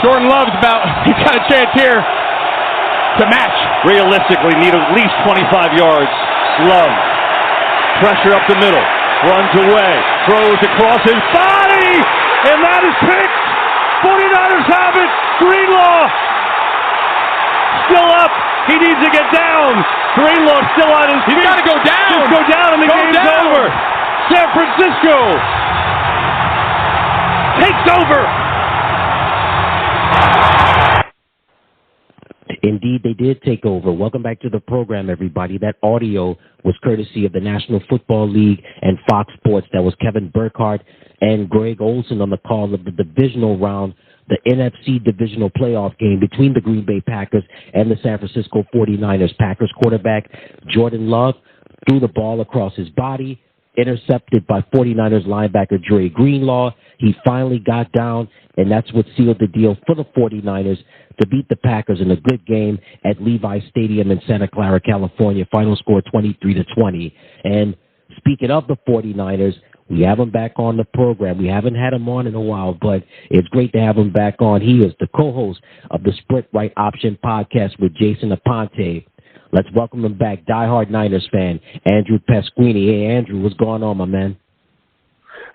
Jordan Love's he's got a chance here to match. Realistically, need at least 25 yards. Love, pressure up the middle, runs away, throws across his body, and that is picked. 49ers have it. Greenlaw still up. He needs to get down. Greenlaw still on his feet. He's got to go down. Just go down and the game's over. San Francisco takes over. Indeed, they did take over. Welcome back to the program, everybody. That audio was courtesy of the National Football League and Fox Sports. That was Kevin Burkhardt and Greg Olson on the call of the divisional round, the NFC divisional playoff game between the Green Bay Packers and the San Francisco 49ers. Packers quarterback Jordan Love threw the ball across his body, intercepted by 49ers linebacker Dre Greenlaw. He finally got down, and that's what sealed the deal for the 49ers to beat the Packers in a good game at Levi Stadium in Santa Clara, California. Final score 23-20. And speaking of the 49ers, we have him back on the program. We haven't had him on in a while, but it's great to have him back on. He is the co-host of the Sprint Right Option podcast with Jason Aponte. Let's welcome him back, diehard Niners fan, Andrew Pasquini. Hey, Andrew, what's going on, my man?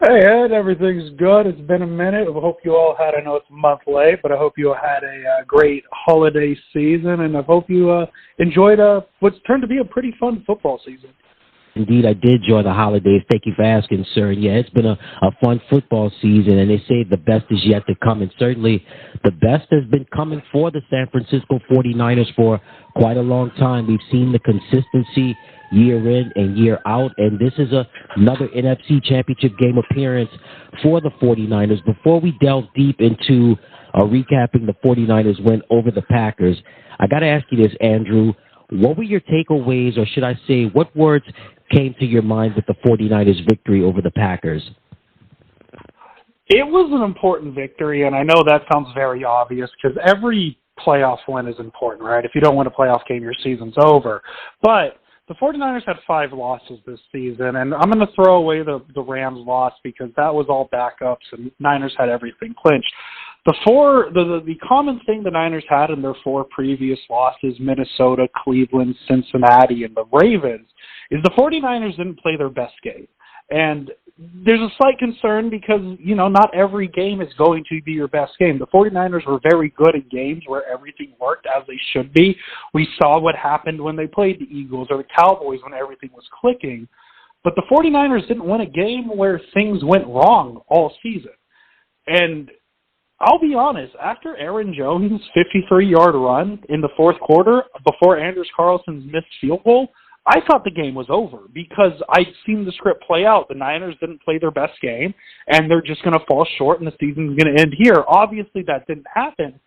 Hey, Ed, everything's good. It's been a minute. I hope you all had, I know it's a month late, but I hope you all had a great holiday season, and I hope you enjoyed what's turned to be a pretty fun football season. Indeed, I did enjoy the holidays. Thank you for asking, sir. Yeah, it's been a fun football season, and they say the best is yet to come, and certainly the best has been coming for the San Francisco 49ers for quite a long time. We've seen the consistency year in and year out, and this is another NFC Championship game appearance for the 49ers. Before we delve deep into recapping the 49ers win over the Packers, I got to ask you this, Andrew. What were your takeaways, or should I say, what words came to your mind with the 49ers victory over the Packers? It was an important victory, and I know that sounds very obvious because every playoff win is important, right? If you don't win a playoff game, your season's over. But the 49ers had 5 losses this season, and I'm going to throw away the Rams loss because that was all backups, and Niners had everything clinched. The common thing the Niners had in their 4 previous losses, Minnesota, Cleveland, Cincinnati, and the Ravens, is the 49ers didn't play their best game. And there's a slight concern because, not every game is going to be your best game. The 49ers were very good in games where everything worked as they should be. We saw what happened when they played the Eagles or the Cowboys when everything was clicking. But the 49ers didn't win a game where things went wrong all season. And I'll be honest, after Aaron Jones' 53-yard run in the fourth quarter before Anders Carlson's missed field goal, I thought the game was over because I'd seen the script play out. The Niners didn't play their best game, and they're just going to fall short, and the season's going to end here. Obviously, that didn't happen,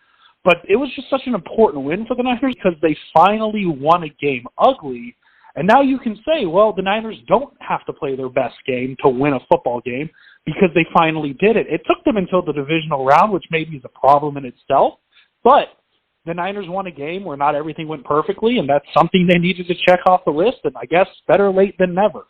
but it was just such an important win for the Niners because they finally won a game ugly. And now you can say, well, the Niners don't have to play their best game to win a football game because they finally did it. It took them until the divisional round, which maybe is a problem in itself, but the Niners won a game where not everything went perfectly, and that's something they needed to check off the list, and I guess better late than never.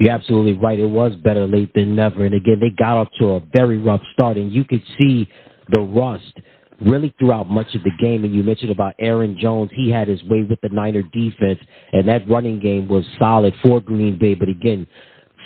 You're absolutely right. It was better late than never. And again, they got off to a very rough start, and you could see the rust really throughout much of the game. And you mentioned about Aaron Jones. He had his way with the Niner defense, and that running game was solid for Green Bay. But again,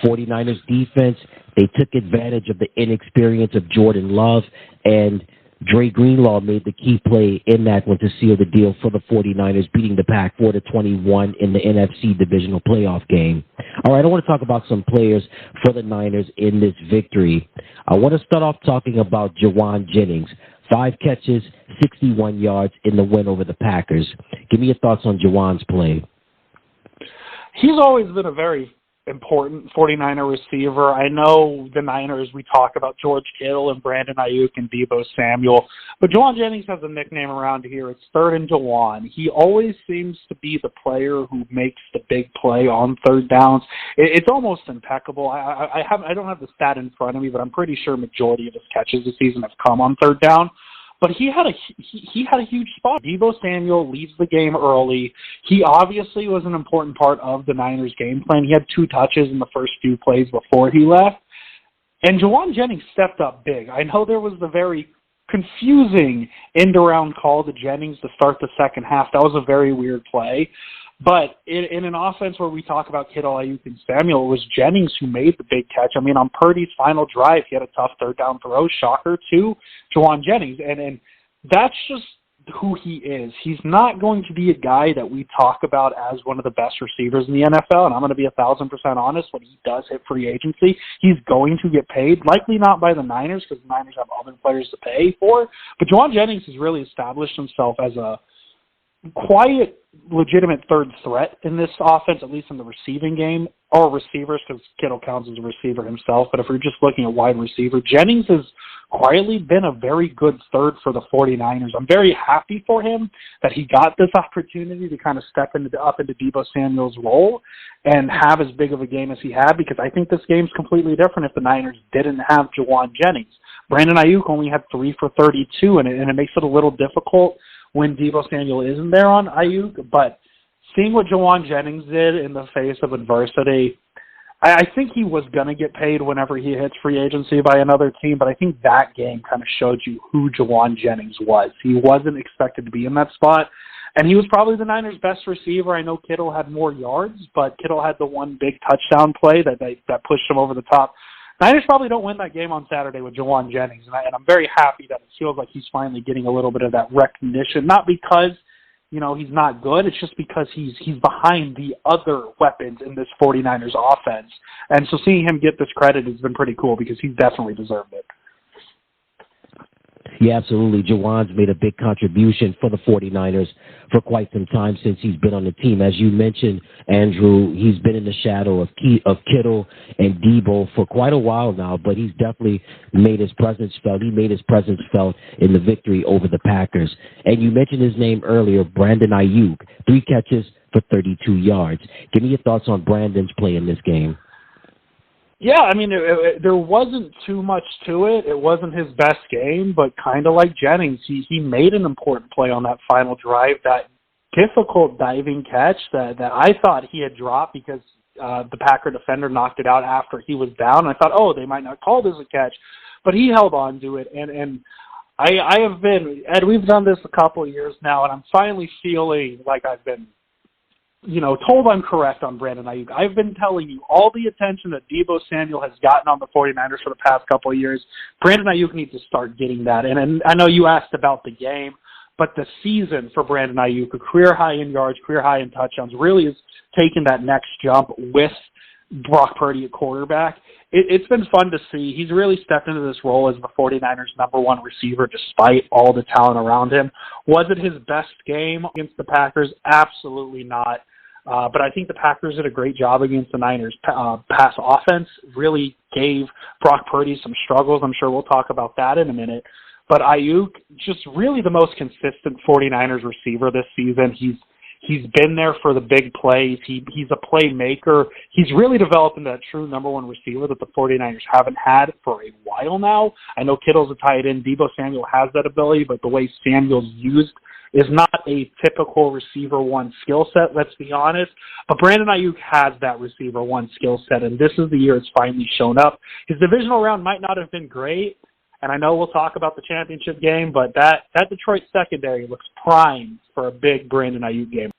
49ers defense, they took advantage of the inexperience of Jordan Love, and Dre Greenlaw made the key play in that one to seal the deal for the 49ers, beating the Pack 4-21 in the NFC divisional playoff game. All right, I want to talk about some players for the Niners in this victory. I want to start off talking about Jauan Jennings. 5 catches, 61 yards in the win over the Packers. Give me your thoughts on Jauan's play. He's always been a very important 49er receiver. I know the Niners, we talk about George Kittle and Brandon Ayuk and Deebo Samuel, but Jauan Jennings has a nickname around here. It's third and Jauan. He always seems to be the player who makes the big play on third downs. It's almost impeccable. I don't have the stat in front of me, but I'm pretty sure majority of his catches this season have come on third down. But he had a huge spot. Deebo Samuel leads the game early. He obviously was an important part of the Niners' game plan. He had 2 touches in the first few plays before he left. And Jauan Jennings stepped up big. I know there was the very confusing end-around call to Jennings to start the second half. That was a very weird play. But in an offense where we talk about Kittle, Ayuk, and Samuel, it was Jennings who made the big catch. I mean, on Purdy's final drive, he had a tough third down throw, shocker, to Jauan Jennings. And that's just who he is. He's not going to be a guy that we talk about as one of the best receivers in the NFL, and I'm going to be 1,000% honest, when he does hit free agency, he's going to get paid, likely not by the Niners, because the Niners have other players to pay for, but Jauan Jennings has really established himself as a quiet, legitimate third threat in this offense, at least in the receiving game, or receivers, because Kittle counts as a receiver himself. But if we're just looking at wide receiver, Jennings has quietly been a very good third for the 49ers. I'm very happy for him that he got this opportunity to kind of step up into Deebo Samuel's role and have as big of a game as he had, because I think this game's completely different if the Niners didn't have Jauan Jennings. Brandon Ayuk only had 3 for 32, and it makes it a little difficult when Deebo Samuel isn't there on Ayuk, but seeing what Jauan Jennings did in the face of adversity, I think he was going to get paid whenever he hits free agency by another team, but I think that game kind of showed you who Jauan Jennings was. He wasn't expected to be in that spot, and he was probably the Niners' best receiver. I know Kittle had more yards, but Kittle had the one big touchdown play that pushed him over the top. Niners probably don't win that game on Saturday with Jauan Jennings, and I'm very happy that it feels like he's finally getting a little bit of that recognition, not because, you know, he's not good, it's just because he's behind the other weapons in this 49ers offense. And so seeing him get this credit has been pretty cool, because he's definitely deserved it. Yeah, absolutely. Jauan's made a big contribution for the 49ers for quite some time since he's been on the team. As you mentioned, Andrew, he's been in the shadow of Kittle and Deebo for quite a while now, but he's definitely made his presence felt. He made his presence felt in the victory over the Packers. And you mentioned his name earlier, Brandon Ayuk, 3 catches for 32 yards. Give me your thoughts on Brandon's play in this game. Yeah, I mean, there wasn't too much to it. It wasn't his best game, but kind of like Jennings, he made an important play on that final drive, that difficult diving catch that I thought he had dropped because the Packer defender knocked it out after he was down. I thought, oh, they might not call this a catch, but he held on to it. And I have been, Ed, we've done this a couple of years now, and I'm finally feeling like I've been, told I'm correct on Brandon Ayuk. I've been telling you all the attention that Deebo Samuel has gotten on the 49ers for the past couple of years. Brandon Ayuk needs to start getting that. And I know you asked about the game, but the season for Brandon Ayuk, a career high in yards, career high in touchdowns, really is taking that next jump with Brock Purdy at quarterback. It's been fun to see. He's really stepped into this role as the 49ers' number one receiver despite all the talent around him. Was it his best game against the Packers? Absolutely not. But I think the Packers did a great job against the Niners. Pass offense really gave Brock Purdy some struggles. I'm sure we'll talk about that in a minute. But Ayuk, just really the most consistent 49ers receiver this season. He's been there for the big plays. He's a playmaker. He's really developed into that true number one receiver that the 49ers haven't had for a while now. I know Kittle's a tight end. Deebo Samuel has that ability, but the way Samuel's used is not a typical receiver one skill set, let's be honest. But Brandon Ayuk has that receiver one skill set, and this is the year it's finally shown up. His divisional round might not have been great, and I know we'll talk about the championship game, but that Detroit secondary looks primed for a big Brandon Ayuk game.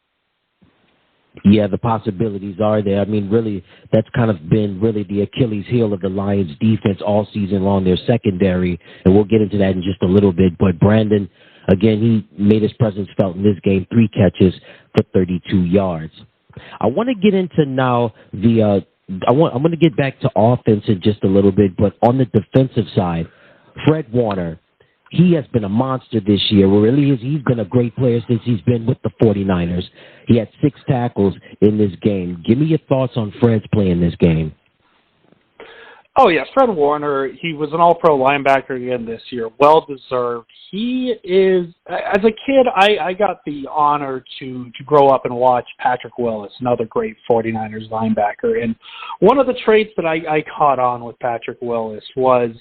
Yeah, the possibilities are there. I mean, really, that's kind of been really the Achilles heel of the Lions defense all season long, their secondary, and we'll get into that in just a little bit. But Brandon, again, he made his presence felt in this game, 3 catches for 32 yards. I want to get into now I'm going to get back to offense in just a little bit, but on the defensive side, Fred Warner, he has been a monster this year. He's been a great player since he's been with the 49ers. He had 6 tackles in this game. Give me your thoughts on Fred's play in this game. Oh, yeah, Fred Warner, he was an all-pro linebacker again this year. Well-deserved. He is, as a kid, I got the honor to grow up and watch Patrick Willis, another great 49ers linebacker. And one of the traits that I caught on with Patrick Willis was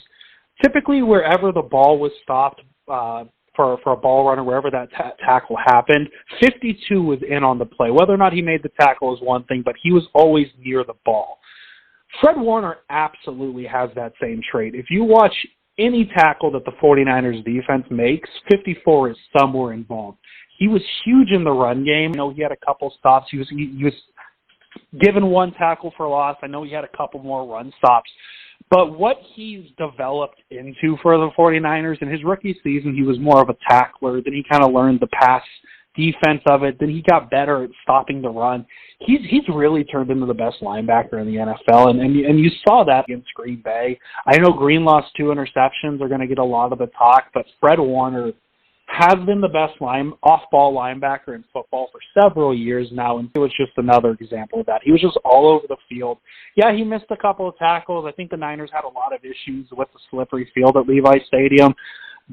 typically wherever the ball was stopped for a ball runner, wherever that tackle happened, 52 was in on the play. Whether or not he made the tackle is one thing, but he was always near the ball. Fred Warner absolutely has that same trait. If you watch any tackle that the 49ers defense makes, 54 is somewhere involved. He was huge in the run game. He had a couple stops. He was given one tackle for loss. I know he had a couple more run stops. But what he's developed into for the 49ers, in his rookie season, he was more of a tackler. Then he kind of learned the pass defense of it. Then he got better at stopping the run. He's really turned into the best linebacker in the NFL, and you saw that against Green Bay. I know Greenlaw's 2 interceptions are going to get a lot of the talk, but Fred Warner has been the best off-ball linebacker in football for several years now, and it was just another example of that. He was just all over the field. Yeah, he missed a couple of tackles. I think the Niners had a lot of issues with the slippery field at Levi Stadium,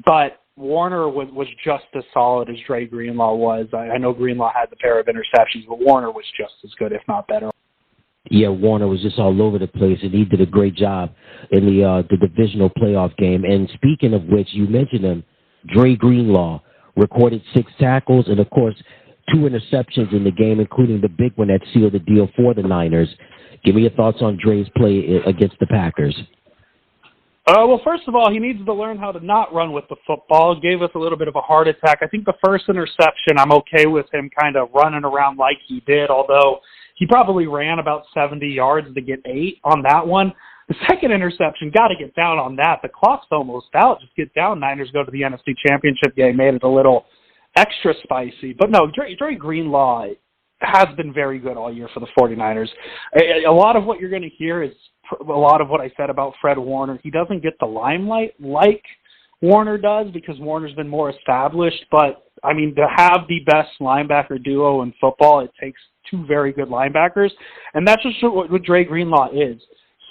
but Warner was just as solid as Dre Greenlaw was. I know Greenlaw had the pair of interceptions, but Warner was just as good, if not better. Yeah, Warner was just all over the place, and he did a great job in the divisional playoff game. And speaking of which, you mentioned him, Dre Greenlaw recorded 6 tackles and, of course, 2 interceptions in the game, including the big one that sealed the deal for the Niners. Give me your thoughts on Dre's play against the Packers. Well, first of all, he needs to learn how to not run with the football. It gave us a little bit of a heart attack. I think the first interception, I'm okay with him kind of running around like he did, although he probably ran about 70 yards to get 8 on that one. The second interception, got to get down on that. The clock's almost out. Just get down. Niners go to the NFC Championship game, made it a little extra spicy. But no, Dre Greenlaw has been very good all year for the 49ers. A lot of what you're going to hear is a lot of what I said about Fred Warner. He doesn't get the limelight like Warner does because Warner's been more established. But, I mean, to have the best linebacker duo in football, it takes 2 very good linebackers. And that's just what Dre Greenlaw is.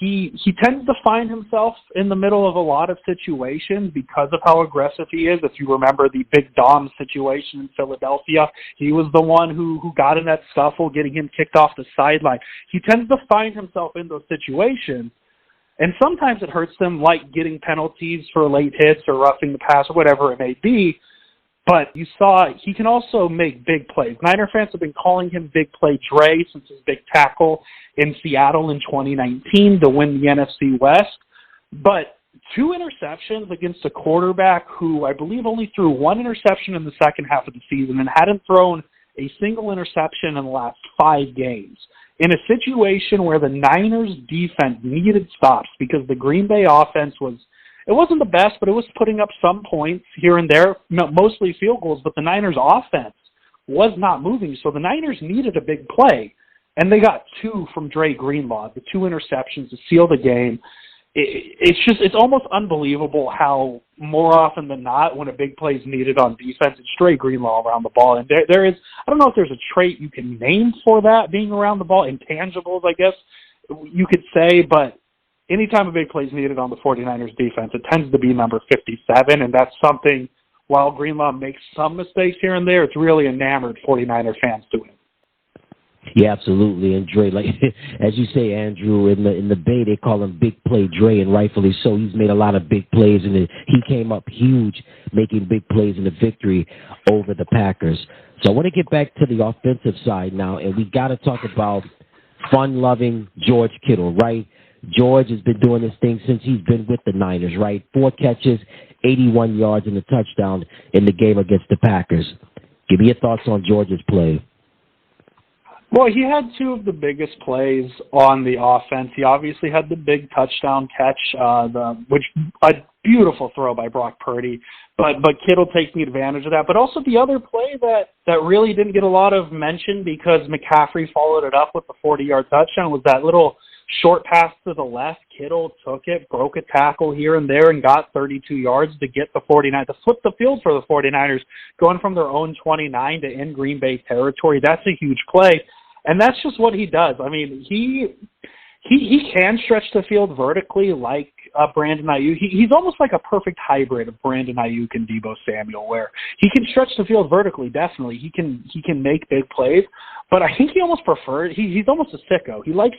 He tends to find himself in the middle of a lot of situations because of how aggressive he is. If you remember the Big Dom situation in Philadelphia, he was the one who got in that scuffle, getting him kicked off the sideline. He tends to find himself in those situations, and sometimes it hurts him, like getting penalties for late hits or roughing the pass or whatever it may be. But you saw he can also make big plays. Niner fans have been calling him Big Play Dre since his big tackle in Seattle in 2019 to win the NFC West. But 2 interceptions against a quarterback who I believe only threw 1 interception in the second half of the season and hadn't thrown a single interception in the last 5 games. In a situation where the Niners defense needed stops because the Green Bay offense it wasn't the best, but it was putting up some points here and there, mostly field goals, but the Niners' offense was not moving, so the Niners needed a big play, and they got 2 from Dre Greenlaw, the 2 interceptions to seal the game. It's almost unbelievable how more often than not, when a big play is needed on defense, it's Dre Greenlaw around the ball, and there is, I don't know if there's a trait you can name for that, being around the ball, intangibles, I guess you could say, but anytime a big play is needed on the 49ers defense, it tends to be number 57, and that's something, while Greenlaw makes some mistakes here and there, it's really enamored 49er fans to him. Yeah, absolutely. And Dre, like as you say, Andrew, in the Bay, they call him Big Play Dre, and rightfully so. He's made a lot of big plays, and he came up huge, making big plays in the victory over the Packers. So I want to get back to the offensive side now, and we got to talk about fun-loving George Kittle, right? George has been doing this thing since he's been with the Niners, right? 4 catches, 81 yards, and a touchdown in the game against the Packers. Give me your thoughts on George's play. Well, he had 2 of the biggest plays on the offense. He obviously had the big touchdown catch, which a beautiful throw by Brock Purdy, but Kittle taking advantage of that. But also the other play that really didn't get a lot of mention because McCaffrey followed it up with the 40-yard touchdown was that little short pass to the left. Kittle took it, broke a tackle here and there, and got 32 yards to get the 49ers, to flip the field for the 49ers, going from their own 29 to in Green Bay territory. That's a huge play, and that's just what he does. I mean, he can stretch the field vertically like Brandon Ayuk. He's almost like a perfect hybrid of Brandon Ayuk and Deebo Samuel, where he can stretch the field vertically, definitely. He can make big plays, but I think he almost prefers, he's almost a sicko. He likes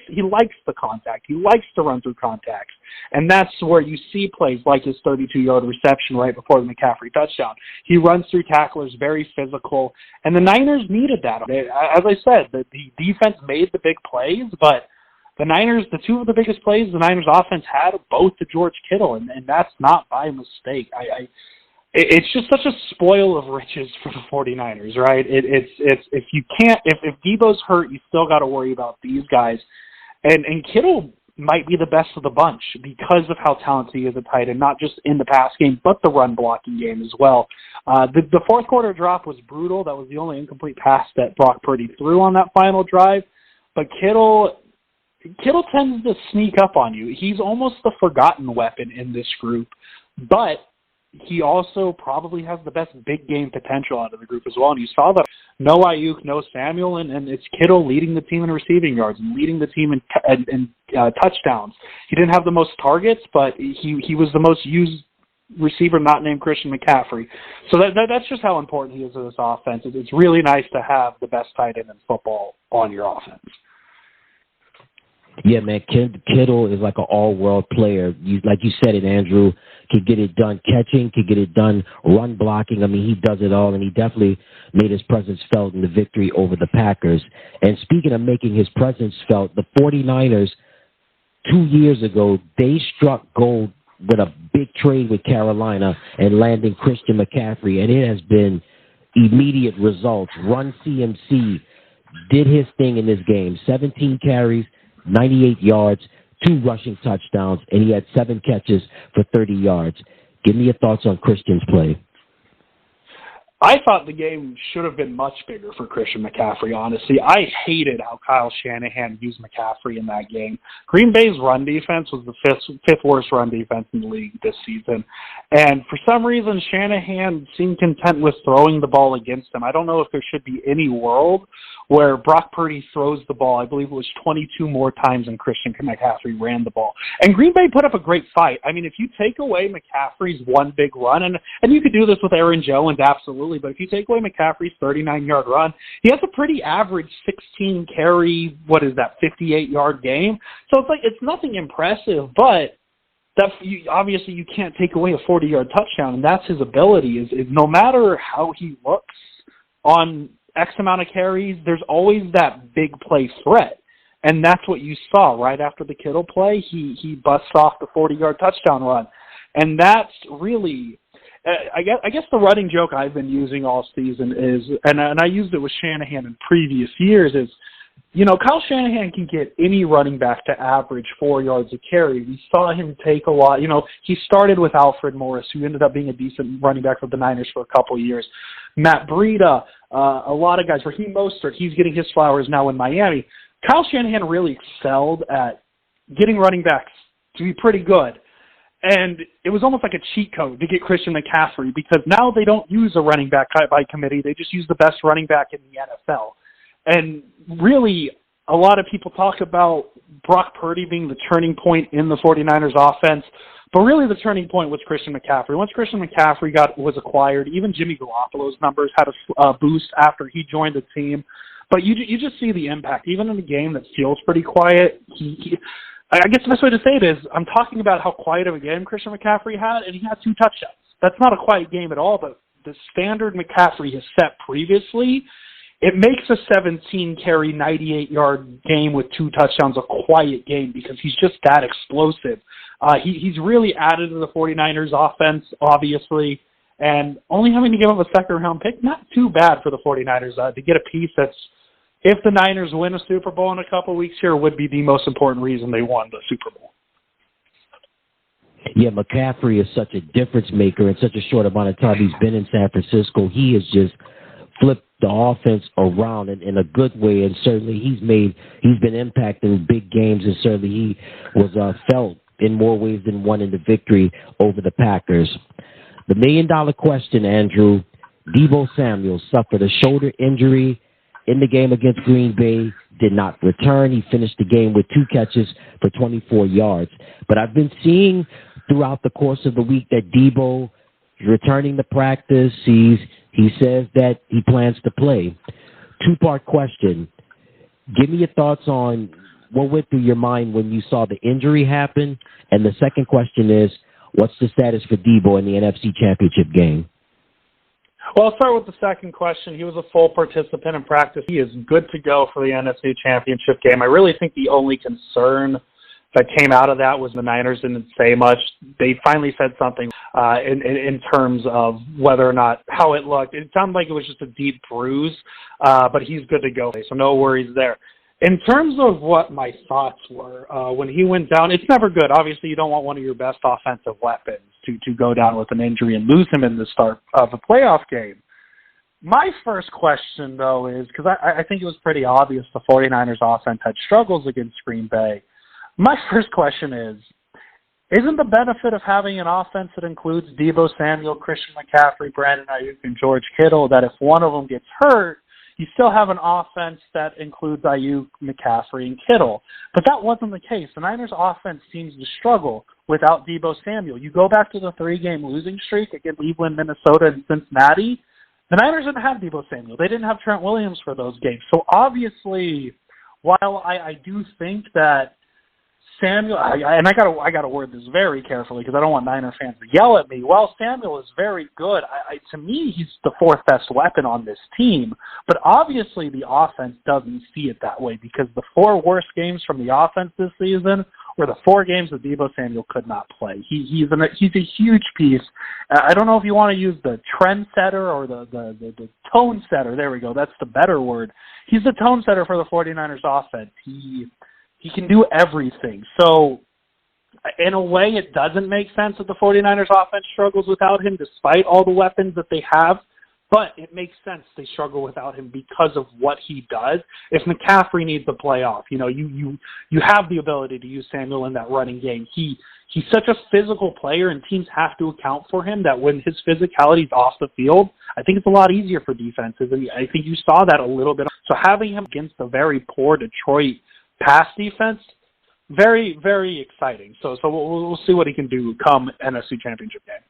the contact. He likes to run through contacts, and that's where you see plays like his 32-yard reception right before the McCaffrey touchdown. He runs through tacklers, very physical, and the Niners needed that. As I said, the defense made the big plays, but the Niners, the two of the biggest plays the Niners offense had, both to George Kittle, and that's not by mistake. It's just such a spoil of riches for the 49ers, right? It's if you can't, if Deebo's hurt, you still got to worry about these guys, and Kittle might be the best of the bunch because of how talented he is at tight end, not just in the pass game, but the run blocking game as well. The fourth quarter drop was brutal. That was the only incomplete pass that Brock Purdy threw on that final drive. But Kittle tends to sneak up on you. He's almost the forgotten weapon in this group, but he also probably has the best big game potential out of the group as well. And you saw that no Ayuk, no Samuel, and it's Kittle leading the team in receiving yards and leading the team in touchdowns. He didn't have the most targets, but he was the most used receiver not named Christian McCaffrey. So that's just how important he is to this offense. It's really nice to have the best tight end in football on your offense. Yeah, man, Kittle is like an all-world player. Like you said it, Andrew, could get it done catching, could get it done run blocking. I mean, he does it all, and he definitely made his presence felt in the victory over the Packers. And speaking of making his presence felt, the 49ers, 2 years ago, they struck gold with a big trade with Carolina and landing Christian McCaffrey, and it has been immediate results. Run CMC did his thing in this game, 17 carries, 98 yards, 2 rushing touchdowns, and he had 7 catches for 30 yards. Give me your thoughts on Christian's play. I thought the game should have been much bigger for Christian McCaffrey, honestly. I hated how Kyle Shanahan used McCaffrey in that game. Green Bay's run defense was the fifth worst run defense in the league this season. And for some reason, Shanahan seemed content with throwing the ball against him. I don't know if there should be any world where Brock Purdy throws the ball. I believe it was 22 more times than Christian McCaffrey ran the ball. And Green Bay put up a great fight. I mean, if you take away McCaffrey's one big run, and you could do this with Aaron Jones, absolutely, but if you take away McCaffrey's 39-yard run, he has a pretty average 16-carry, 58-yard game. So it's nothing impressive, but obviously you can't take away a 40-yard touchdown, and that's his ability, is no matter how he looks on X amount of carries, there's always that big play threat. And that's what you saw right after the Kittle play. He busts off the 40-yard touchdown run. And that's really, I guess the running joke I've been using all season is, and I used it with Shanahan in previous years, is, Kyle Shanahan can get any running back to average 4 yards a carry. We saw him take a lot. He started with Alfred Morris, who ended up being a decent running back for the Niners for a couple of years. Matt Breida, a lot of guys. Raheem Mostert, he's getting his flowers now in Miami. Kyle Shanahan really excelled at getting running backs to be pretty good. And it was almost like a cheat code to get Christian McCaffrey, because now they don't use a running back by committee. They just use the best running back in the NFL. And really, a lot of people talk about Brock Purdy being the turning point in the 49ers offense, but really the turning point was Christian McCaffrey. Once Christian McCaffrey was acquired, even Jimmy Garoppolo's numbers had a boost after he joined the team. But you just see the impact. Even in a game that feels pretty quiet, I guess the best way to say it is, I'm talking about how quiet of a game Christian McCaffrey had, and he had 2 touchdowns. That's not a quiet game at all, but the standard McCaffrey has set previously, it makes a 17-carry, 98-yard game with 2 touchdowns a quiet game, because he's just that explosive. He's really added to the 49ers offense, obviously, and only having to give up a second-round pick, not too bad for the 49ers to get a piece that's, if the Niners win a Super Bowl in a couple of weeks here, would be the most important reason they won the Super Bowl. Yeah, McCaffrey is such a difference maker in such a short amount of time he's been in San Francisco. He has just flipped the offense around in a good way, and certainly he's been impacting big games, and certainly he was felt in more ways than one in the victory over the Packers. The million-dollar question, Andrew, Deebo Samuel suffered a shoulder injury in the game against Green Bay, did not return. He finished the game with 2 catches for 24 yards. But I've been seeing throughout the course of the week that Deebo is returning to practice. He says that he plans to play. 2-part question. Give me your thoughts on what went through your mind when you saw the injury happen. And the second question is, what's the status for Deebo in the NFC Championship game? Well, I'll start with the second question. He was a full participant in practice. He is good to go for the NFC Championship game. I really think the only concern that came out of that was the Niners didn't say much. They finally said something in terms of whether or not how it looked. It sounded like it was just a deep bruise, but he's good to go, so no worries there. In terms of what my thoughts were when he went down, it's never good. Obviously, you don't want one of your best offensive weapons to go down with an injury and lose him in the start of a playoff game. My first question, though, is, because I think it was pretty obvious the 49ers offense had struggles against Green Bay. My first question is, isn't the benefit of having an offense that includes Deebo Samuel, Christian McCaffrey, Brandon Ayuk, and George Kittle, that if one of them gets hurt, you still have an offense that includes Ayuk, McCaffrey, and Kittle? But that wasn't the case. The Niners' offense seems to struggle without Deebo Samuel. You go back to the 3-game losing streak against Cleveland, Minnesota, and Cincinnati, the Niners didn't have Deebo Samuel. They didn't have Trent Williams for those games. So obviously, while I do think that Samuel, and I gotta word this very carefully because I don't want Niner fans to yell at me. While Samuel is very good, to me he's the fourth best weapon on this team. But obviously the offense doesn't see it that way because the 4 worst games from the offense this season were the 4 games that Deebo Samuel could not play. He's a huge piece. I don't know if you want to use the trend setter or the tone setter. There we go. That's the better word. He's the tone setter for the 49ers offense. He can do everything. So, in a way, it doesn't make sense that the 49ers offense struggles without him despite all the weapons that they have. But it makes sense they struggle without him because of what he does. If McCaffrey needs a playoff, you have the ability to use Samuel in that running game. He's such a physical player, and teams have to account for him that when his physicality is off the field, I think it's a lot easier for defenses. And I think you saw that a little bit. So having him against a very poor Detroit pass defense, very, very exciting. So we'll see what he can do come NFC Championship game.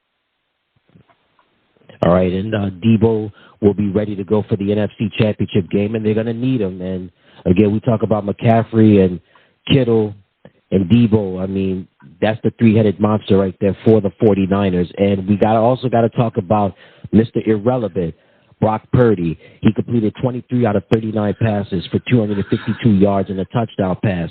All right, and Deebo will be ready to go for the NFC Championship game, and they're going to need him. And, again, we talk about McCaffrey and Kittle and Deebo. I mean, that's the 3-headed monster right there for the 49ers. And we also got to talk about Mr. Irrelevant, Brock Purdy. He completed 23 out of 39 passes for 252 yards and a touchdown pass.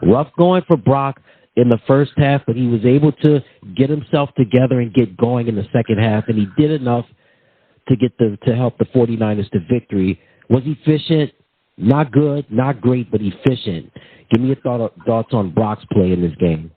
Rough going for Brock in the first half, but he was able to get himself together and get going in the second half, and he did enough to help the 49ers to victory. Was efficient? Not good, not great, but efficient. Give me your thoughts on Brock's play in this game.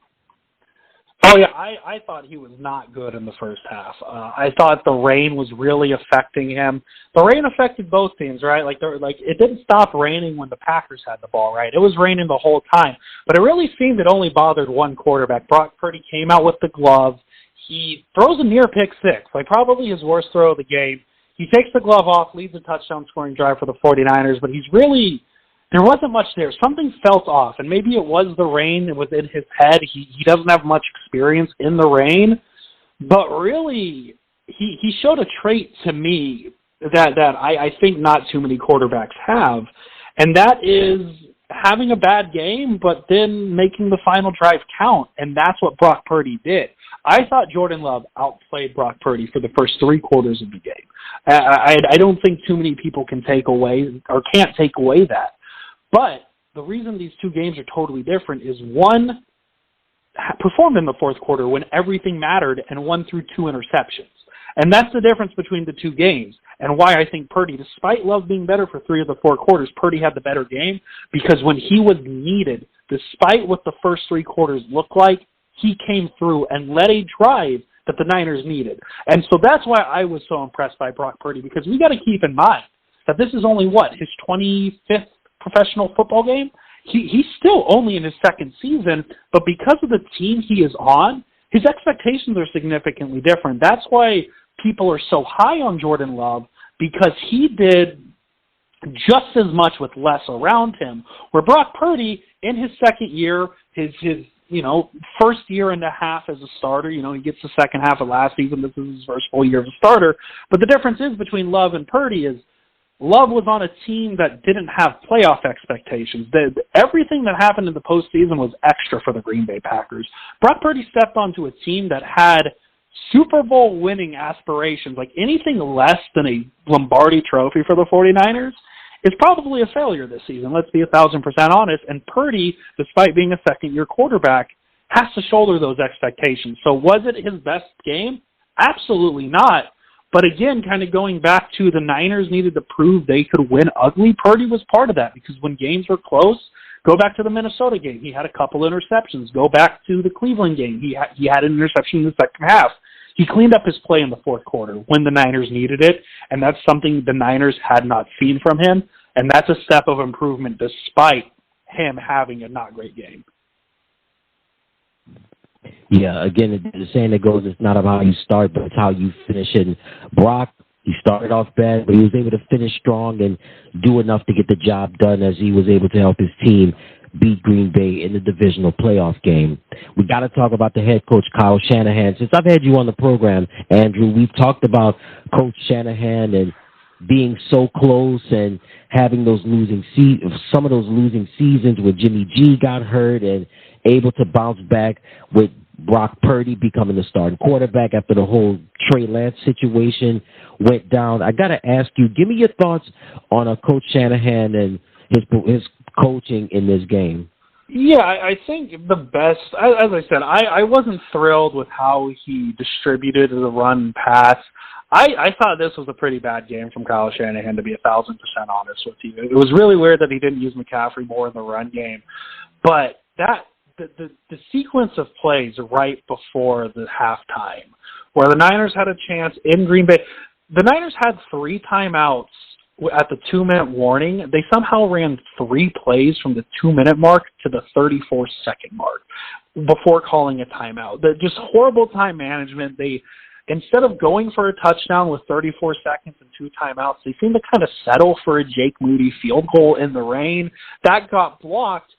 Oh, yeah, I thought he was not good in the first half. I thought the rain was really affecting him. The rain affected both teams, right? It didn't stop raining when the Packers had the ball, right? It was raining the whole time. But it really seemed it only bothered one quarterback. Brock Purdy came out with the glove. He throws a near pick 6, probably his worst throw of the game. He takes the glove off, leads a touchdown scoring drive for the 49ers, but there wasn't much there. Something felt off, and maybe it was the rain that was in his head. He doesn't have much experience in the rain, but really, he showed a trait to me that I think not too many quarterbacks have, and that is having a bad game, but then making the final drive count, and that's what Brock Purdy did. I thought Jordan Love outplayed Brock Purdy for the first 3 quarters of the game. I don't think too many people can take away or can't take away that. But the reason these 2 games are totally different is one performed in the fourth quarter when everything mattered and one threw 2 interceptions. And that's the difference between the 2 games and why I think Purdy, despite Love being better for 3 of the 4 quarters, Purdy had the better game because when he was needed, despite what the first 3 quarters looked like, he came through and led a drive that the Niners needed. And so that's why I was so impressed by Brock Purdy because we got to keep in mind that this is only, his 25th professional football game? He's still only in his 2nd season, but because of the team he is on, his expectations are significantly different. That's why people are so high on Jordan Love because he did just as much with less around him. Where Brock Purdy, in his 2nd year, his first year and a half as a starter, he gets the second half of last season. This is his first full year as a starter. But the difference is between Love and Purdy is Love was on a team that didn't have playoff expectations. Everything that happened in the postseason was extra for the Green Bay Packers. Brock Purdy stepped onto a team that had Super Bowl winning aspirations, like anything less than a Lombardi trophy for the 49ers, is probably a failure this season. Let's be 1,000% honest. And Purdy, despite being a second-year quarterback, has to shoulder those expectations. So was it his best game? Absolutely not. But again, kind of going back to the Niners needed to prove they could win ugly, Purdy was part of that, because when games were close, go back to the Minnesota game, he had a couple interceptions. Go back to the Cleveland game, he had an interception in the second half. He cleaned up his play in the fourth quarter when the Niners needed it, and that's something the Niners had not seen from him, and that's a step of improvement despite him having a not great game. Yeah, again, the saying that goes, it's not about how you start, but it's how you finish. And Brock, he started off bad, but he was able to finish strong and do enough to get the job done as he was able to help his team beat Green Bay in the divisional playoff game. We got to talk about the head coach, Kyle Shanahan. Since I've had you on the program, Andrew, we've talked about Coach Shanahan and being so close and having those some of those losing seasons where Jimmy G got hurt and able to bounce back with Brock Purdy becoming the starting quarterback after the whole Trey Lance situation went down. I got to ask you, give me your thoughts on Coach Shanahan and his coaching in this game. Yeah, I think the best, as I said, I wasn't thrilled with how he distributed the run and pass. I thought this was a pretty bad game from Kyle Shanahan, to be 1,000% honest with you. It was really weird that he didn't use McCaffrey more in the run game. But the sequence of plays right before the halftime, where the Niners had a chance in Green Bay, the Niners had 3 timeouts at the 2-minute warning. They somehow ran 3 plays from the 2-minute mark to the 34-second mark before calling a timeout. Just horrible time management. They, instead of going for a touchdown with 34 seconds and 2 timeouts, they seemed to kind of settle for a Jake Moody field goal in the rain. That got blocked.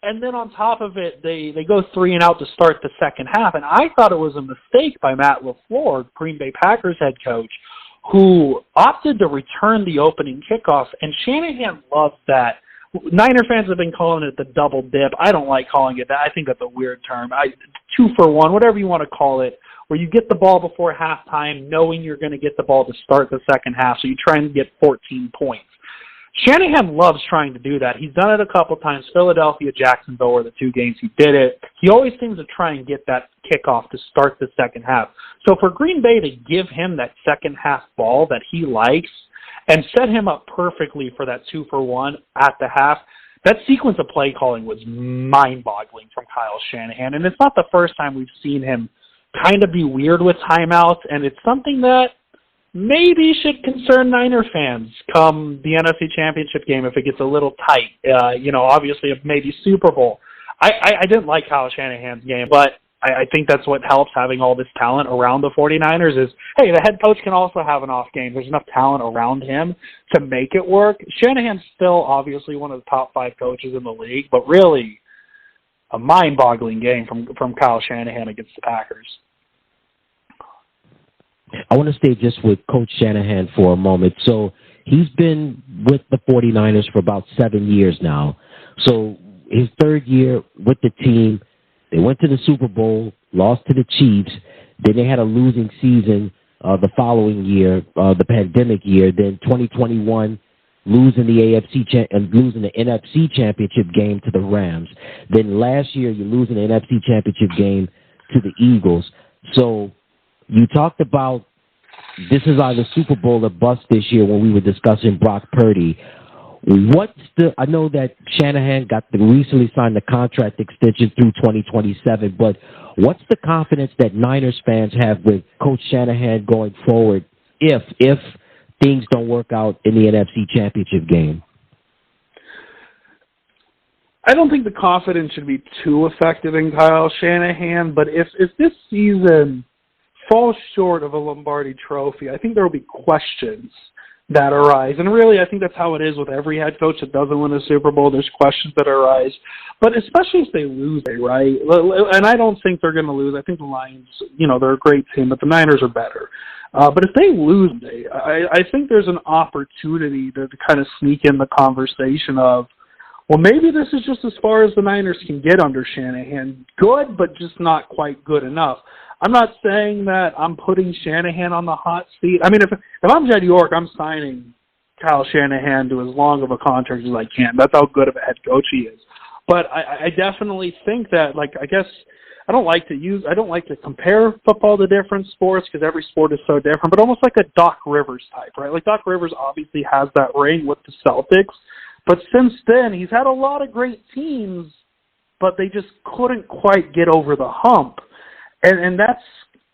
And then on top of it, they go 3-and-out to start the second half. And I thought it was a mistake by Matt LaFleur, Green Bay Packers head coach, who opted to return the opening kickoff. And Shanahan loves that. Niner fans have been calling it the double dip. I don't like calling it that. I think that's a weird term. 2-for-1, whatever you want to call it, where you get the ball before halftime knowing you're going to get the ball to start the second half, so you try and get 14 points. Shanahan loves trying to do that. He's done it a couple times. Philadelphia, Jacksonville were the 2 games he did it. He always seems to try and get that kickoff to start the second half. So for Green Bay to give him that second half ball that he likes and set him up perfectly for that 2-for-1 at the half, that sequence of play calling was mind-boggling from Kyle Shanahan. And it's not the first time we've seen him kind of be weird with timeouts, and it's something that maybe should concern Niner fans come the NFC Championship game if it gets a little tight. Obviously maybe Super Bowl. I didn't like Kyle Shanahan's game, but I think that's what helps having all this talent around the 49ers is, hey, the head coach can also have an off game. There's enough talent around him to make it work. Shanahan's still obviously one of the top 5 coaches in the league, but really a mind-boggling game from Kyle Shanahan against the Packers. I want to stay just with Coach Shanahan for a moment. So he's been with the 49ers for about 7 years now. So his 3rd year with the team, they went to the Super Bowl, lost to the Chiefs. Then they had a losing season the following year, the pandemic year. Then 2021, losing the losing the NFC Championship game to the Rams. Then last year, you're losing the NFC Championship game to the Eagles. So you talked about this is either Super Bowl or bust this year when we were discussing Brock Purdy. I know that Shanahan recently signed the contract extension through 2027, but what's the confidence that Niners fans have with Coach Shanahan going forward if things don't work out in the NFC Championship game? I don't think the confidence should be too effective in Kyle Shanahan, but if this season falls short of a Lombardi trophy, I think there will be questions that arise. And really, I think that's how it is with every head coach that doesn't win a Super Bowl. There's questions that arise. But especially if they lose, right? And I don't think they're going to lose. I think the Lions, they're a great team, but the Niners are better. But if they lose, I think there's an opportunity to kind of sneak in the conversation of, well, maybe this is just as far as the Niners can get under Shanahan. Good, but just not quite good enough. I'm not saying that I'm putting Shanahan on the hot seat. I mean, if I'm Jed York, I'm signing Kyle Shanahan to as long of a contract as I can. That's how good of a head coach he is. But I definitely think that, like, I guess I don't like to compare football to different sports because every sport is so different, but almost like a Doc Rivers type, right? Like Doc Rivers obviously has that ring with the Celtics, but since then he's had a lot of great teams, but they just couldn't quite get over the hump. And that's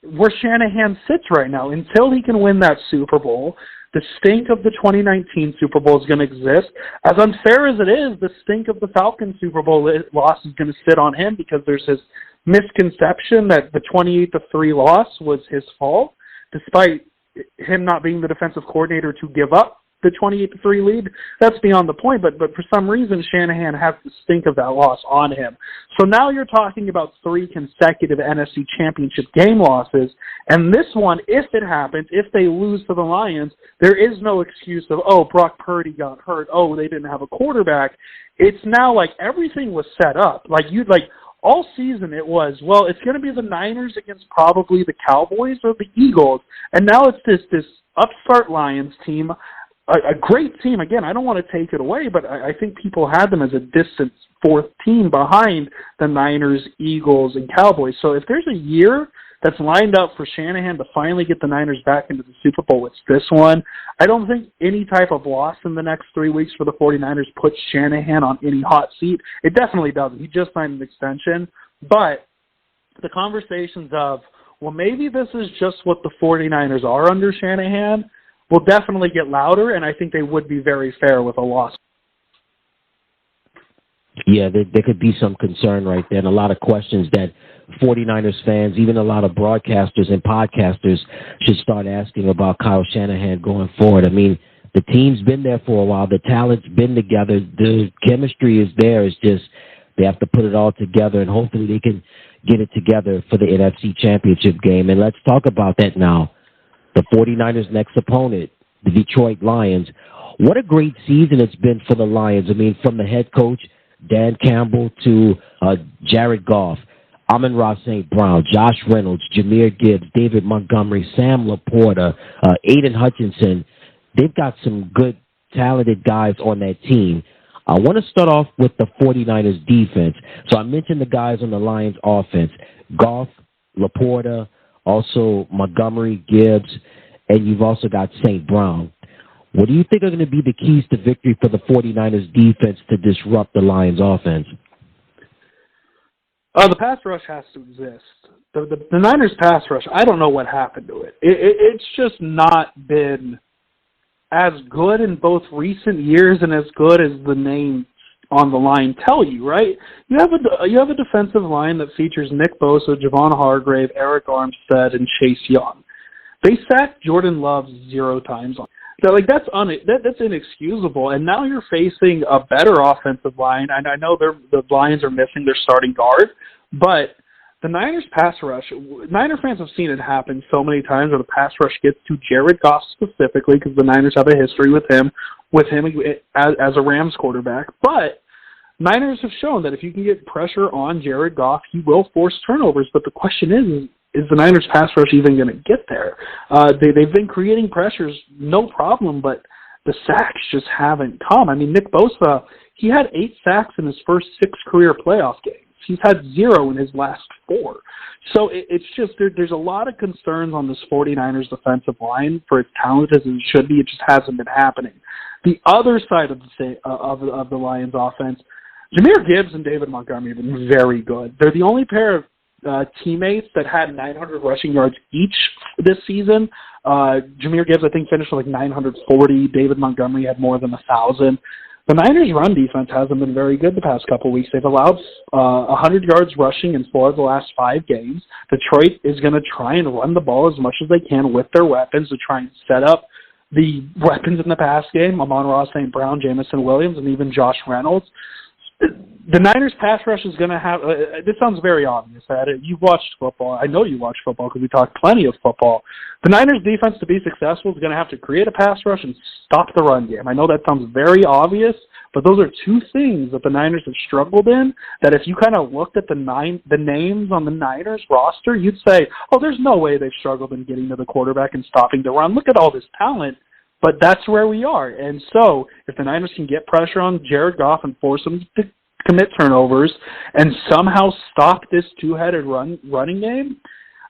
where Shanahan sits right now. Until he can win that Super Bowl, the stink of the 2019 Super Bowl is going to exist. As unfair as it is, the stink of the Falcons Super Bowl loss is going to sit on him because there's this misconception that the 28-3 loss was his fault, despite him not being the defensive coordinator to give up the 28-3 lead. That's beyond the point, but for some reason Shanahan has the stink of that loss on him. So now you're talking about 3 consecutive NFC Championship game losses, and this one, if it happens, if they lose to the Lions, there is no excuse of, oh, Brock Purdy got hurt, oh, they didn't have a quarterback. It's now like everything was set up. All season it was, well, it's going to be the Niners against probably the Cowboys or the Eagles, and now it's this upstart Lions team, a great team. Again, I don't want to take it away, but I think people had them as a distant 4th team behind the Niners, Eagles, and Cowboys. So if there's a year that's lined up for Shanahan to finally get the Niners back into the Super Bowl, it's this one. I don't think any type of loss in the next 3 weeks for the 49ers puts Shanahan on any hot seat. It definitely doesn't. He just signed an extension. But the conversations of, well, maybe this is just what the 49ers are under Shanahan will definitely get louder, and I think they would be very fair with a loss. Yeah, there could be some concern right there and a lot of questions that 49ers fans, even a lot of broadcasters and podcasters should start asking about Kyle Shanahan going forward. I mean, the team's been there for a while. The talent's been together. The chemistry is there. It's just they have to put it all together, and hopefully they can get it together for the NFC Championship game. And let's talk about that now. The 49ers' next opponent, the Detroit Lions. What a great season it's been for the Lions. I mean, from the head coach, Dan Campbell, to Jared Goff, Amon-Ra St. Brown, Josh Reynolds, Jahmyr Gibbs, David Montgomery, Sam Laporta, Aiden Hutchinson. They've got some good, talented guys on that team. I want to start off with the 49ers defense. So I mentioned the guys on the Lions offense, Goff, Laporta, also Montgomery, Gibbs, and you've also got St. Brown. What do you think are going to be the keys to victory for the 49ers defense to disrupt the Lions offense? The pass rush has to exist. The Niners pass rush, I don't know what happened to it. It's just not been as good in both recent years and as good as the name on the line tell you, right? You have a defensive line that features Nick Bosa, Javon Hargrave, Eric Armstead, and Chase Young. They sacked Jordan Love 0 times. That's inexcusable. And now you're facing a better offensive line. And I know the Lions are missing their starting guard, but the Niners pass rush, Niner fans have seen it happen so many times where the pass rush gets to Jared Goff specifically because the Niners have a history with him as a Rams quarterback. But Niners have shown that if you can get pressure on Jared Goff, he will force turnovers. But the question is the Niners pass rush even going to get there? They've been creating pressures, no problem, but the sacks just haven't come. I mean, Nick Bosa, he had 8 sacks in his first 6 career playoff games. He's had 0 in his last 4. So it's just there's a lot of concerns on this 49ers defensive line for as talented as it should be. It just hasn't been happening. The other side of the Lions offense, Jahmyr Gibbs and David Montgomery have been very good. They're the only pair of teammates that had 900 rushing yards each this season. Jahmyr Gibbs, I think, finished with 940. David Montgomery had more than 1,000. The Niners' run defense hasn't been very good the past couple of weeks. They've allowed 100 yards rushing in 4 of the last 5 games. Detroit is going to try and run the ball as much as they can with their weapons to try and set up the weapons in the pass game, Amon-Ra St. Brown, Jameson Williams, and even Josh Reynolds. The Niners pass rush is going to have this sounds very obvious. You've watched football. I know you watch football because we talk plenty of football. The Niners defense, to be successful, is going to have to create a pass rush and stop the run game. I know that sounds very obvious, But those are two things that the Niners have struggled in, that if you kind of looked at the names on the Niners roster, you'd say, oh, there's no way they've struggled in getting to the quarterback and stopping the run. Look at all this talent. But that's where we are. And so if the Niners can get pressure on Jared Goff and force him to commit turnovers and somehow stop this two-headed running game,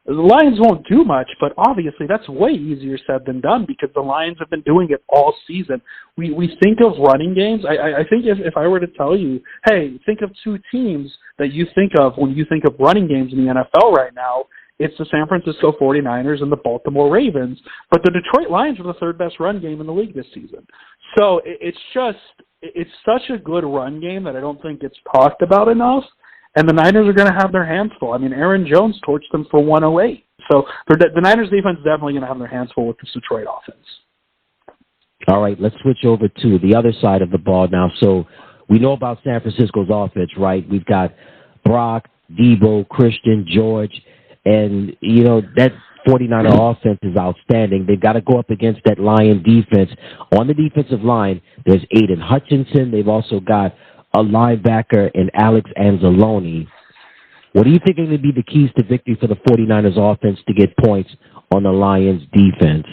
the Lions won't do much, but obviously that's way easier said than done because the Lions have been doing it all season. We think of running games. I think if I were to tell you, hey, think of two teams that you think of when you think of running games in the NFL right now, it's the San Francisco 49ers and the Baltimore Ravens. But the Detroit Lions are the third best run game in the league this season. So it's such a good run game that I don't think it's talked about enough. And the Niners are going to have their hands full. I mean, Aaron Jones torched them for 108. So the Niners defense is definitely going to have their hands full with this Detroit offense. All right, let's switch over to the other side of the ball now. So we know about San Francisco's offense, right? We've got Brock, Debo, Christian, George, and, you know, that 49er offense is outstanding. They've got to go up against that Lion defense. On the defensive line, there's Aiden Hutchinson. They've also got a linebacker in Alex Anzalone. What do you think are going to be the keys to victory for the 49ers offense to get points on the Lions defense?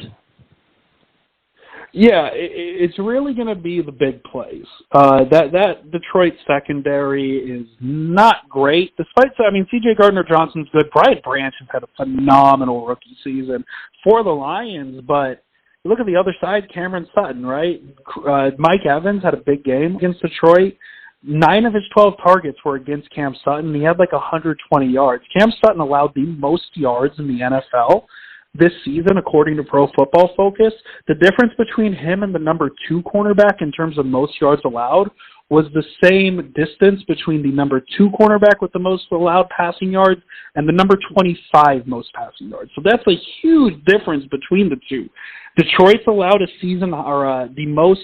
Yeah, it's really going to be the big plays. That Detroit secondary is not great. Despite, I mean, C.J. Gardner-Johnson's good. Bryant Branch has had a phenomenal rookie season for the Lions, but look at the other side, Cameron Sutton, right? Mike Evans had a big game against Detroit. 9 of his 12 targets were against Cam Sutton. He had like 120 yards. Cam Sutton allowed the most yards in the NFL this season, according to Pro Football Focus. The difference between him and the number 2 cornerback in terms of most yards allowed was the same distance between the number 2 cornerback with the most allowed passing yards and the number 25 most passing yards. So that's a huge difference between the two. Detroit's allowed a season, or the most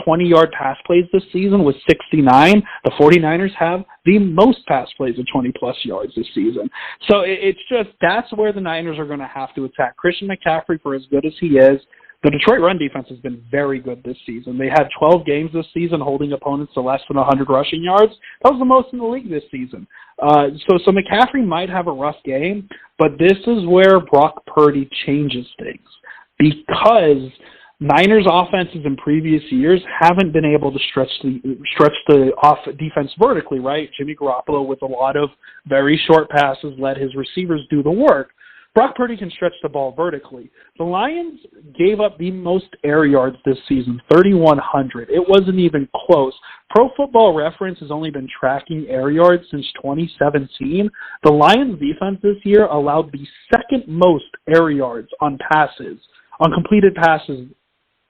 20-yard pass plays this season was 69. The 49ers have the most pass plays of 20-plus yards this season. So it's just, that's where the Niners are going to have to attack. Christian McCaffrey, for as good as he is, the Detroit run defense has been very good this season. They had 12 games this season holding opponents to less than 100 rushing yards. That was the most in the league this season. So McCaffrey might have a rough game, but this is where Brock Purdy changes things, because Niners offenses in previous years haven't been able to stretch the defense vertically, right? Jimmy Garoppolo, with a lot of very short passes, let his receivers do the work. Brock Purdy can stretch the ball vertically. The Lions gave up the most air yards this season, 3,100. It wasn't even close. Pro Football Reference has only been tracking air yards since 2017. The Lions defense this year allowed the second most air yards on passes, on completed passes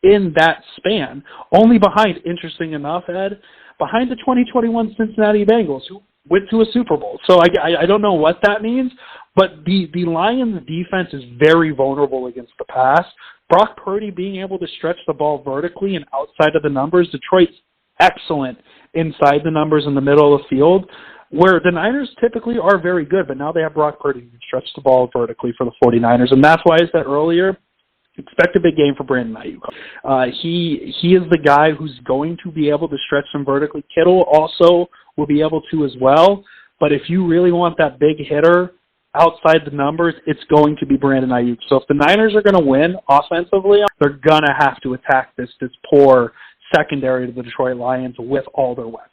in that span, only behind, interesting enough, Ed, behind the 2021 Cincinnati Bengals, who went to a Super Bowl. So I don't know what that means, but the Lions defense is very vulnerable against the pass. Brock Purdy being able to stretch the ball vertically and outside of the numbers, Detroit's excellent inside the numbers in the middle of the field, where the Niners typically are very good, but now they have Brock Purdy who can stretch the ball vertically for the 49ers, and that's why I said earlier, expect a big game for Brandon Ayuk. He is the guy who's going to be able to stretch them vertically. Kittle also will be able to as well. But if you really want that big hitter outside the numbers, it's going to be Brandon Ayuk. So if the Niners are going to win offensively, they're going to have to attack this poor secondary to the Detroit Lions with all their weapons.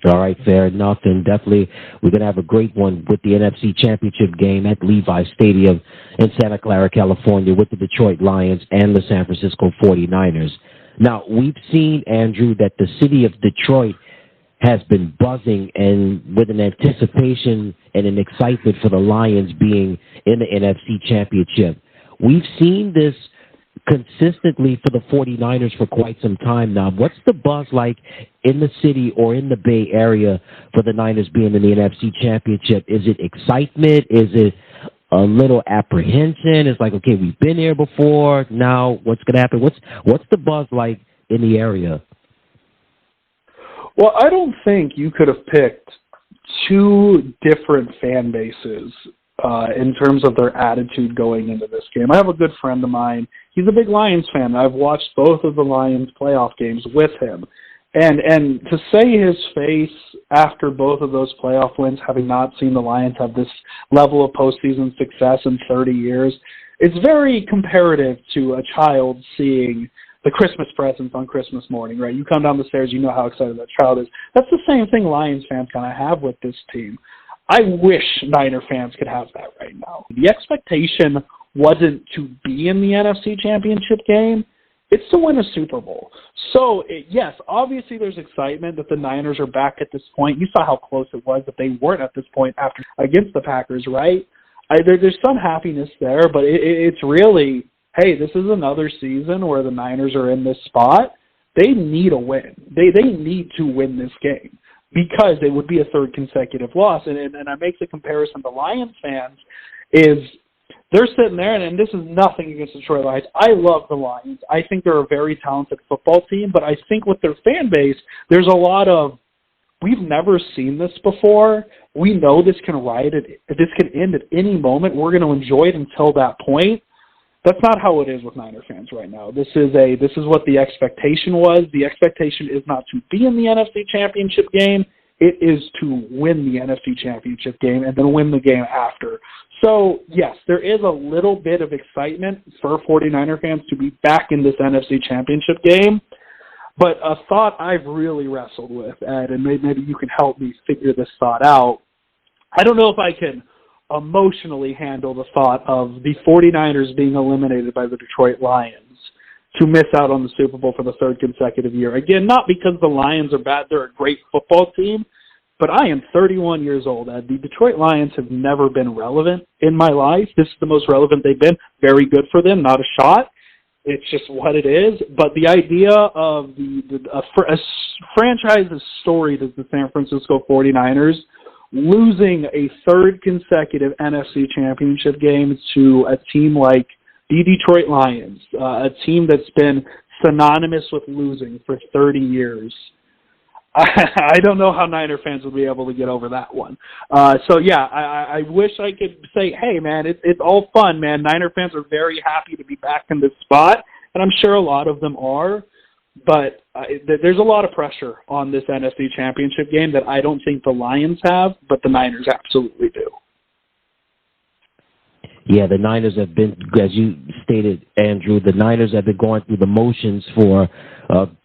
All right, fair enough. And definitely we're going to have a great one with the NFC Championship game at Levi Stadium in Santa Clara, California, with the Detroit Lions and the San Francisco 49ers. Now, we've seen, Andrew, that the city of Detroit has been buzzing and with an anticipation and an excitement for the Lions being in the NFC Championship. We've seen this consistently for the 49ers for quite some time now. What's the buzz like in the city or in the Bay Area for the Niners being in the NFC Championship? Is it excitement? Is it a little apprehension? It's like, okay, we've been here before. Now what's going to happen? What's the buzz like in the area? Well, I don't think you could have picked two different fan bases in terms of their attitude going into this game. I have a good friend of mine. He's a big Lions fan. I've watched both of the Lions playoff games with him. And to say his face after both of those playoff wins, having not seen the Lions have this level of postseason success in 30 years, it's very comparative to a child seeing the Christmas presents on Christmas morning, right? You come down the stairs, you know how excited that child is. That's the same thing Lions fans kind of have with this team. I wish Niner fans could have that right now. The expectation wasn't to be in the NFC Championship game. It's to win a Super Bowl. So, yes, obviously there's excitement that the Niners are back at this point. You saw how close it was that they weren't at this point after against the Packers, right? There's some happiness there, but it's really, hey, this is another season where the Niners are in this spot. They need a win. They need to win this game because it would be a third consecutive loss. And I make the comparison to Lions fans is they're sitting there, and this is nothing against the Detroit Lions. I love the Lions. I think they're a very talented football team, but I think with their fan base, there's a lot of, we've never seen this before. We know this can this can end at any moment. We're going to enjoy it until that point. That's not how it is with Niner fans right now. This is what the expectation was. The expectation is not to be in the NFC Championship game. It is to win the NFC Championship game and then win the game after. So, yes, there is a little bit of excitement for 49er fans to be back in this NFC Championship game. But a thought I've really wrestled with, Ed, and maybe you can help me figure this thought out. I don't know if I can emotionally handle the thought of the 49ers being eliminated by the Detroit Lions to miss out on the Super Bowl for the third consecutive year. Again, not because the Lions are bad. They're a great football team. But I am 31 years old, Ed. The Detroit Lions have never been relevant in my life. This is the most relevant they've been. Very good for them, not a shot. It's just what it is. But the idea of a franchise as storied as the San Francisco 49ers losing a third consecutive NFC Championship game to a team like the Detroit Lions, a team that's been synonymous with losing for 30 years, I don't know how Niner fans will be able to get over that one. So, yeah, I wish I could say, hey, man, it's all fun, man. Niner fans are very happy to be back in this spot, and I'm sure a lot of them are. But there's a lot of pressure on this NFC Championship game that I don't think the Lions have, but the Niners absolutely do. Yeah, the Niners have been, as you stated, Andrew, the Niners have been going through the motions for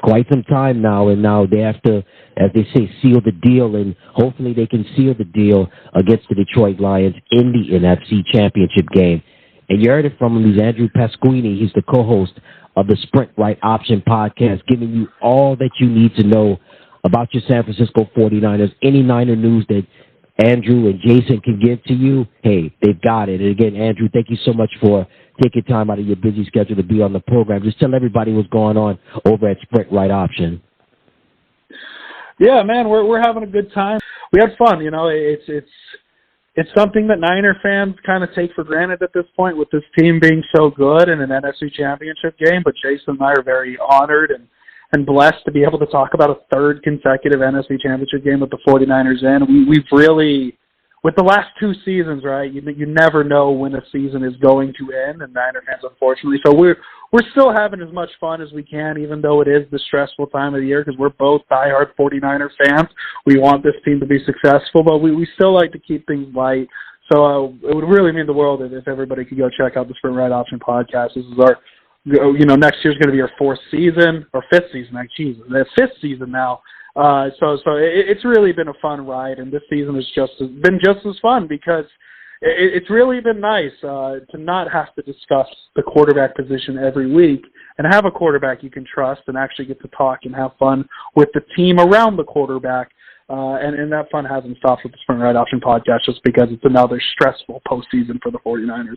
quite some time now, and now they have to, as they say, seal the deal, and hopefully they can seal the deal against the Detroit Lions in the NFC Championship game. And you heard it from him. He's Andrew Pasquini. He's the co-host of the Sprint Right Option podcast, giving you all that you need to know about your San Francisco 49ers. Any Niner news that Andrew and Jason can give to you, hey, they've got it. And again, Andrew, thank you so much for taking time out of your busy schedule to be on the program. Just tell everybody what's going on over at Sprint Right Option. Yeah, man, we're having a good time. We had fun. You know, it's something that Niner fans kind of take for granted at this point with this team being so good in an NFC Championship game. But Jason and I are very honored and blessed to be able to talk about a third consecutive NFC Championship game with the 49ers in. We've really, with the last two seasons, right, you never know when a season is going to end, and Niner fans, unfortunately. So we're still having as much fun as we can, even though it is the stressful time of the year, because we're both diehard 49er fans. We want this team to be successful, but we still like to keep things light. So it would really mean the world if everybody could go check out the Sprint Right Option podcast. This is our, next year's going to be our fourth season, or fifth season, actually. The fifth season now. So it's really been a fun ride, and this season has been just as fun because it's really been nice to not have to discuss the quarterback position every week and have a quarterback you can trust and actually get to talk and have fun with the team around the quarterback. And that fun hasn't stopped with the Sprint Right Option podcast just because it's another stressful postseason for the 49ers.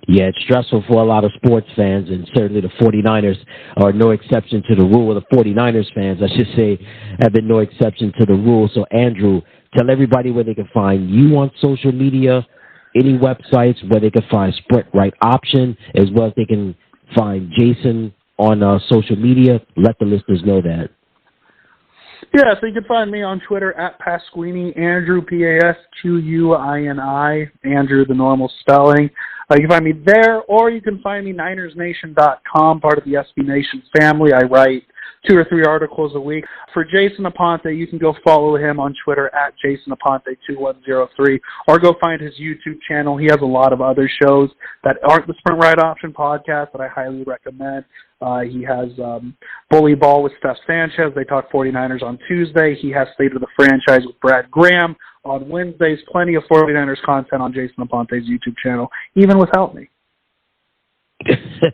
Yeah, it's stressful for a lot of sports fans, and certainly the 49ers are no exception to the rule. Or the 49ers fans, I should say, have been no exception to the rule. So, Andrew, tell everybody where they can find you on social media, any websites where they can find Sprint Right Option, as well as they can find Jason on social media. Let the listeners know that. Yeah, so you can find me on Twitter at Pasquini, Andrew, Pasquini, Andrew, the normal spelling. You can find me there, or you can find me NinersNation.com, part of the SB Nation family. I write 2 or 3 articles a week. For Jason Aponte, you can go follow him on Twitter at JasonAponte2103, or go find his YouTube channel. He has a lot of other shows that aren't the Sprint Right Option podcast that I highly recommend. He has Bully Ball with Steph Sanchez. They talk 49ers on Tuesday. He has State of the Franchise with Brad Graham on Wednesdays. Plenty of 49ers content on Jason Aponte's YouTube channel, even without me.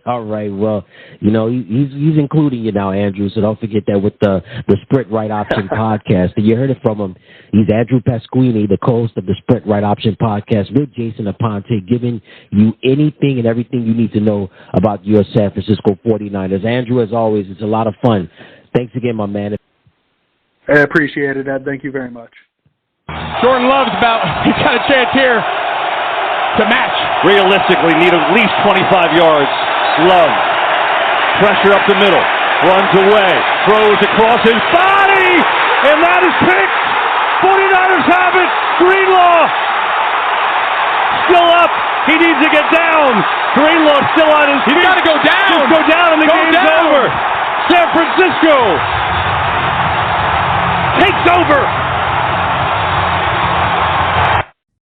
All right. Well, you know, he's including you now, Andrew, so don't forget that with the Sprint Right Option podcast. You heard it from him. He's Andrew Pasquini, the co-host of the Sprint Right Option podcast with Jason Aponte, giving you anything and everything you need to know about your San Francisco 49ers. Andrew, as always, it's a lot of fun. Thanks again, my man. I appreciate it, Ed. Thank you very much. Jordan Love's he's got a chance here to match. Realistically, need at least 25 yards. Love. Pressure up the middle. Runs away. Throws across his body. And that is picked. 49ers have it. Greenlaw. Still up. He needs to get down. Greenlaw still on his feet. He's got to go down. Just go down and the game's over. San Francisco takes over.